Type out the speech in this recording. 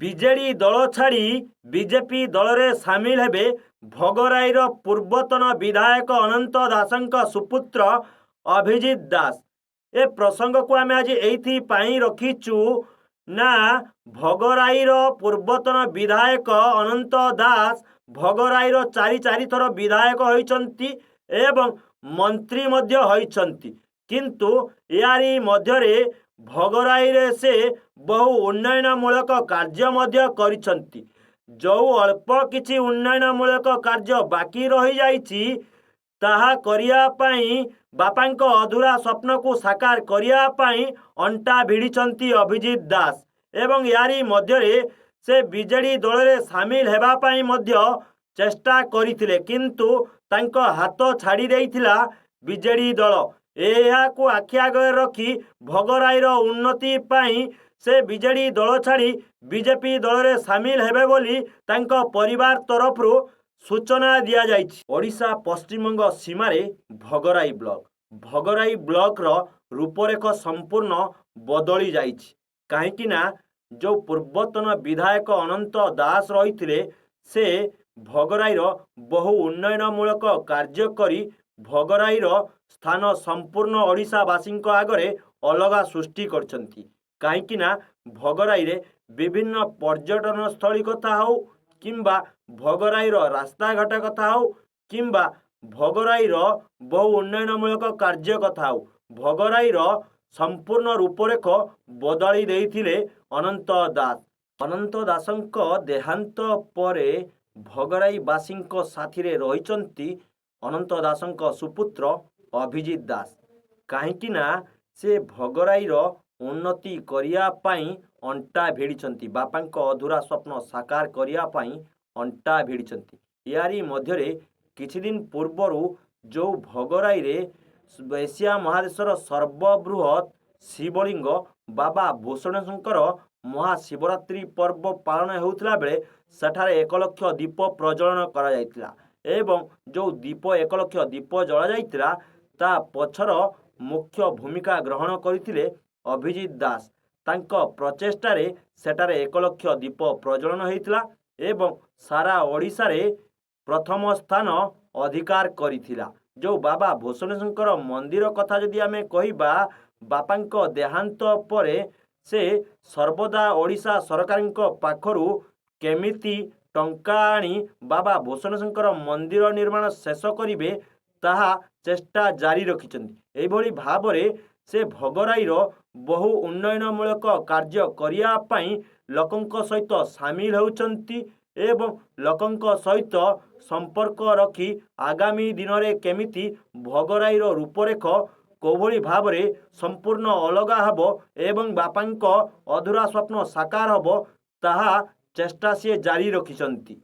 BJD ଦଳ ଛାଡ଼ି BJP ଦଳରେ ସାମିଲ ହେବେ ଭଗରାଇର ପୂର୍ବତନ ବିଧାୟକ ଅନନ୍ତ ଦାସଙ୍କ ସୁପୁତ୍ର ଅଭିଜିତ ଦାସ। ଏ ପ୍ରସଙ୍ଗକୁ ଆମେ ଆଜି ଏଇଥିପାଇଁ ରଖିଛୁ ନା ଭଗରାଇର ପୂର୍ବତନ ବିଧାୟକ ଅନନ୍ତ ଦାସ ଭଗରାଇର ଚାରି ଥର ବିଧାୟକ ହୋଇଛନ୍ତି ଏବଂ ମନ୍ତ୍ରୀ ମଧ୍ୟ ହୋଇଛନ୍ତି। କିନ୍ତୁ ଏହାରି ମଧ୍ୟରେ ଭଗରାଇରେ ସେ ବହୁ ଉନ୍ନୟନମୂଳକ କାର୍ଯ୍ୟ ମଧ୍ୟ କରିଛନ୍ତି। ଯେଉଁ ଅଳ୍ପ କିଛି ଉନ୍ନୟନମୂଳକ କାର୍ଯ୍ୟ ବାକି ରହିଯାଇଛି ତାହା କରିବା ପାଇଁ ବାପାଙ୍କ ଅଧୁରା ସ୍ୱପ୍ନକୁ ସାକାର କରିବା ପାଇଁ ଅଣ୍ଟା ଭିଡ଼ିଛନ୍ତି ଅଭିଜିତ ଦାସ ଏବଂ ଏହାରି ମଧ୍ୟରେ ସେ ବିଜେଡି ଦଳରେ ସାମିଲ ହେବା ପାଇଁ ମଧ୍ୟ ଚେଷ୍ଟା କରିଥିଲେ, କିନ୍ତୁ ତାଙ୍କ ହାତ ଛାଡ଼ି ଦେଇଥିଲା ବିଜେଡି ଦଳ। ଏହାକୁ ଆଖି ଆଗରେ ରଖି ଭଗରାଇର ଉନ୍ନତି ପାଇଁ ସେ ବିଜେଡି ଦଳ ଛାଡ଼ି ବିଜେପି ଦଳରେ ସାମିଲ ହେବେ ବୋଲି ତାଙ୍କ ପରିବାର ତରଫରୁ ସୂଚନା ଦିଆଯାଇଛି। ଓଡ଼ିଶା ପଶ୍ଚିମବଙ୍ଗ ସୀମାରେ ଭଗରାଇ ବ୍ଲକ। ଭଗରାଇ ବ୍ଲକର ରୂପରେଖ ସମ୍ପୂର୍ଣ୍ଣ ବଦଳି ଯାଇଛି। କାହିଁକି ନା ଯେଉଁ ପୂର୍ବତନ ବିଧାୟକ ଅନନ୍ତ ଦାସ ରହିଥିଲେ ସେ ଭଗରାଇର ବହୁ ଉନ୍ନୟନମୂଳକ କାର୍ଯ୍ୟ କରି ଭଗରାଇର ସ୍ଥାନ ସମ୍ପୂର୍ଣ୍ଣ ଓଡ଼ିଶାବାସୀଙ୍କ ଆଗରେ ଅଲଗା ସୃଷ୍ଟି କରିଛନ୍ତି। କାହିଁକି ନା ଭଗରାଇରେ ବିଭିନ୍ନ ପର୍ଯ୍ୟଟନ ସ୍ଥଳୀ କଥା ହେଉ କିମ୍ବା ଭଗରାଇର ରାସ୍ତାଘାଟ କଥା ହେଉ କିମ୍ବା ଭଗରାଇର ବହୁ ଉନ୍ନୟନମୂଳକ କାର୍ଯ୍ୟ କଥା ହେଉ, ଭଗରାଇର ସମ୍ପୂର୍ଣ୍ଣ ରୂପରେଖ ବଦଳି ଦେଇଥିଲେ ଅନନ୍ତ ଦାସ। ଅନନ୍ତ ଦାସଙ୍କ ଦେହାନ୍ତ ପରେ ଭଗରାଇବାସୀଙ୍କ ସାଥିରେ ରହିଛନ୍ତି ଅନନ୍ତ ଦାସଙ୍କ ସୁପୁତ୍ର ଅଭିଜିତ ଦାସ। କାହିଁକି ନା ସେ ଭଗରାଇର ଉନ୍ନତି କରିବା ପାଇଁ ଅଣ୍ଟା ଭିଡ଼ିଛନ୍ତି, ବାପାଙ୍କ ଅଧୁରା ସ୍ୱପ୍ନ ସାକାର କରିବା ପାଇଁ ଅଣ୍ଟା ଭିଡ଼ିଛନ୍ତି। ଏହାରି ମଧ୍ୟରେ କିଛି ଦିନ ପୂର୍ବରୁ ଯେଉଁ ଭଗରାଇରେ ଏସିଆ ମହାଦେଶର ସର୍ବବୃହତ୍ ଶିବଲିଙ୍ଗ ବାବା ଭୂଷଣେଶ୍ୱରଙ୍କର ମହାଶିବରାତ୍ରି ପର୍ବ ପାଳନ ହେଉଥିଲା ବେଳେ ସେଠାରେ 1 ଲକ୍ଷ ଦୀପ ପ୍ରଜ୍ୱଳନ କରାଯାଇଥିଲା ଏବଂ ଯେଉଁ 1 ଲକ୍ଷ ଦୀପ ଜଳାଯାଇଥିଲା ତା ପଛର ମୁଖ୍ୟ ଭୂମିକା ଗ୍ରହଣ କରିଥିଲେ ଅଭିଜିତ ଦାସ। ତାଙ୍କ ପ୍ରଚେଷ୍ଟାରେ ସେଠାରେ 1 ଲକ୍ଷ ଦୀପ ପ୍ରଜ୍ୱଳନ ହୋଇଥିଲା ଏବଂ ସାରା ଓଡ଼ିଶାରେ ପ୍ରଥମ ସ୍ଥାନ ଅଧିକାର କରିଥିଲା। ଯେଉଁ ବାବା ଭୂଷଣେଶ୍ୱରଙ୍କର ମନ୍ଦିର କଥା ଯଦି ଆମେ କହିବା, ବାପାଙ୍କ ଦେହାନ୍ତ ପରେ ସେ ସର୍ବଦା ଓଡ଼ିଶା ସରକାରଙ୍କ ପାଖରୁ କେମିତି ଟଙ୍କା ଆଣି ବାବା ଭୂଷଣେଶ୍ୱରଙ୍କର ମନ୍ଦିର ନିର୍ମାଣ ଶେଷ କରିବେ ତାହା ଚେଷ୍ଟା ଜାରି ରଖିଛନ୍ତି। ଏହିଭଳି ଭାବରେ ସେ ଭଗରାଇର ବହୁ ଉନ୍ନୟନମୂଳକ କାର୍ଯ୍ୟ କରିବା ପାଇଁ ଲୋକଙ୍କ ସହିତ ସାମିଲ ହେଉଛନ୍ତି ଏବଂ ଲୋକଙ୍କ ସହିତ ସମ୍ପର୍କ ରଖି ଆଗାମୀ ଦିନରେ କେମିତି ଭଗରାଇର ରୂପରେଖ କେଉଁଭଳି ଭାବରେ ସମ୍ପୂର୍ଣ୍ଣ ଅଲଗା ହେବ ଏବଂ ବାପାଙ୍କ ଅଧୁରା ସ୍ୱପ୍ନ ସାକାର ହେବ ତାହା ଚେଷ୍ଟା ସିଏ ଜାରି ରଖିଛନ୍ତି।